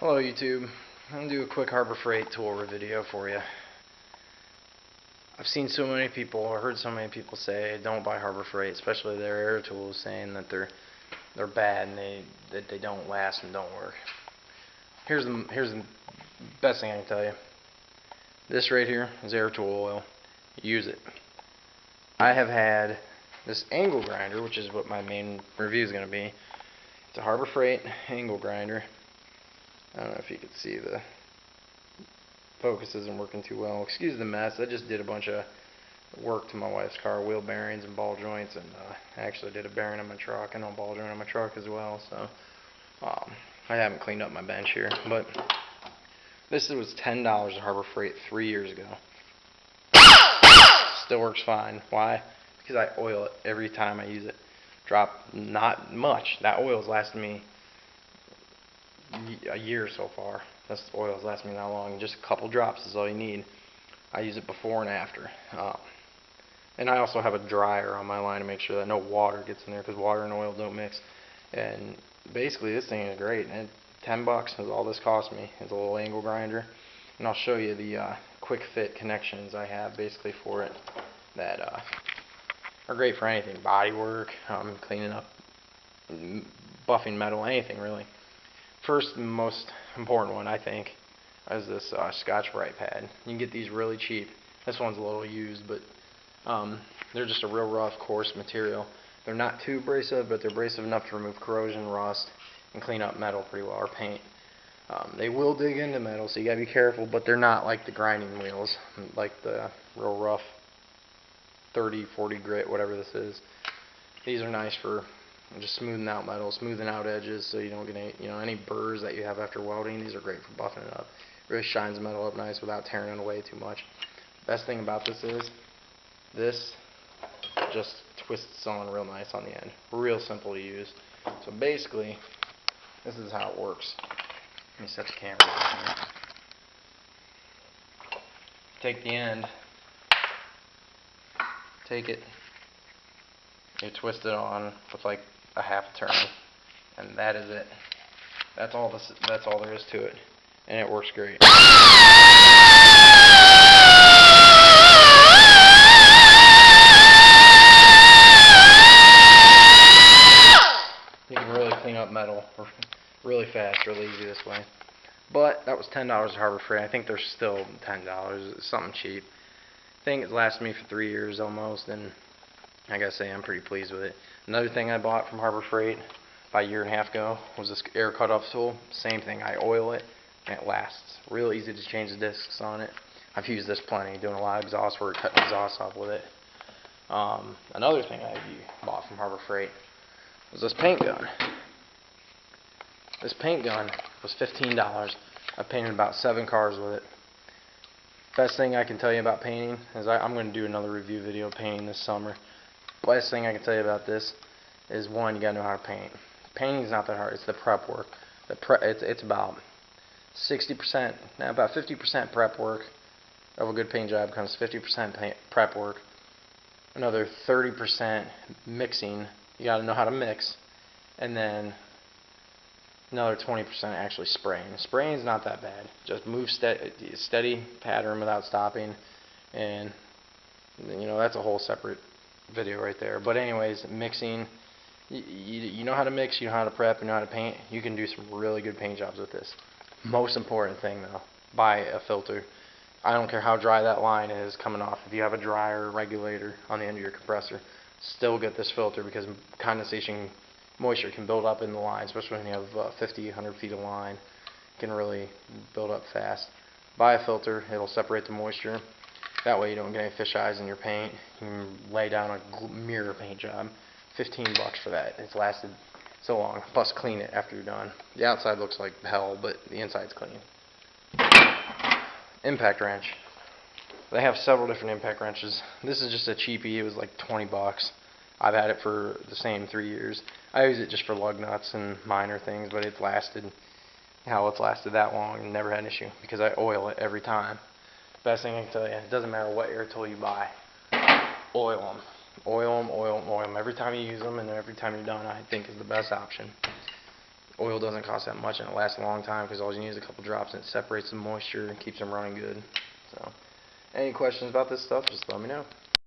Hello YouTube. I'm going to do a quick Harbor Freight tool video for you. I've seen so many people, or heard so many people say don't buy Harbor Freight, especially their air tools, saying that they're bad and they don't last and don't work. Here's the best thing I can tell you. This right here is air tool oil. Use it. I have had this angle grinder, which is what my main review is going to be. It's a Harbor Freight angle grinder. I don't know if you can see, the focus isn't working too well. Excuse the mess. I just did a bunch of work to my wife's car, wheel bearings and ball joints, and I actually did a bearing on my truck and a ball joint on my truck as well. So I haven't cleaned up my bench here, but this was $10 at Harbor Freight 3 years ago. Still works fine. Why? Because I oil it every time I use it. Drop not much. That oil's lasted me a year so far. This oil's lasted me that long. Just a couple drops is all you need. I use it before and after. And I also have a dryer on my line to make sure that no water gets in there, because water and oil don't mix. And basically this thing is great. And $10 is all this cost me. It's a little angle grinder. And I'll show you the quick fit connections I have basically for it that are great for anything. Body work, cleaning up, buffing metal, anything really. First and most important one, I think, is this Scotch-Brite pad. You can get these really cheap. This one's a little used, but they're just a real rough, coarse material. They're not too abrasive, but they're abrasive enough to remove corrosion, rust, and clean up metal pretty well, or paint. They will dig into metal, so you gotta be careful, but they're not like the grinding wheels, like the real rough 30, 40 grit, whatever this is. These are nice for just smoothing out metal, smoothing out edges, so you don't get any burrs that you have after welding. These are great for buffing it up. It really shines metal up nice without tearing it away too much. Best thing about this is this just twists on real nice on the end. Real simple to use. So basically, this is how it works. Let me set the camera down here. Take the end, take it, you twist it on with like a half a turn, and that is it. That's all there is to it, and it works great. You can really clean up metal really fast, really easy this way. But that was $10 at Harbor Freight. I think they're still $10. It's something cheap. I think it's lasted me for 3 years almost, and I gotta say I'm pretty pleased with it. Another thing I bought from Harbor Freight about a year and a half ago was this air cutoff tool. Same thing. I oil it and it lasts. Real easy to change the discs on it. I've used this plenty, doing a lot of exhaust work, cutting exhaust off with it. Another thing I bought from Harbor Freight was this paint gun. This paint gun was $15. I painted about 7 cars with it. Best thing I can tell you about painting is I'm going to do another review video of painting this summer. Best thing I can tell you about this is, one, you got to know how to paint. Painting is not that hard. It's the prep work. It's about 60%, about 50% prep work of a good paint job comes 50% prep work. Another 30% mixing. You got to know how to mix, and then another 20% actually spraying. Spraying is not that bad. Just move steady pattern without stopping, and that's a whole separate video right there. But anyways, mixing, you know how to mix, you know how to prep, you know how to paint. You can do some really good paint jobs with this. Most important thing though, buy a filter. I don't care how dry that line is coming off. If you have a dryer or regulator on the end of your compressor, still get this filter, because condensation, moisture can build up in the line, especially when you have 50, 100 feet of line. It can really build up fast. Buy a filter. It'll separate the moisture. That way you don't get any fish eyes in your paint. You can lay down a mirror paint job. $15 for that. It's lasted so long. Plus clean it after you're done. The outside looks like hell, but the inside's clean. Impact wrench. They have several different impact wrenches. This is just a cheapie. It was like $20. I've had it for the same 3 years. I use it just for lug nuts and minor things, but it's lasted that long and never had an issue because I oil it every time. Best thing I can tell you, it doesn't matter what air tool you buy, oil them. Oil them, oil them, oil them. Every time you use them and every time you're done, I think is the best option. oil doesn't cost that much and it lasts a long time because all you need is a couple drops and it separates the moisture and keeps them running good. So, any questions about this stuff, just let me know.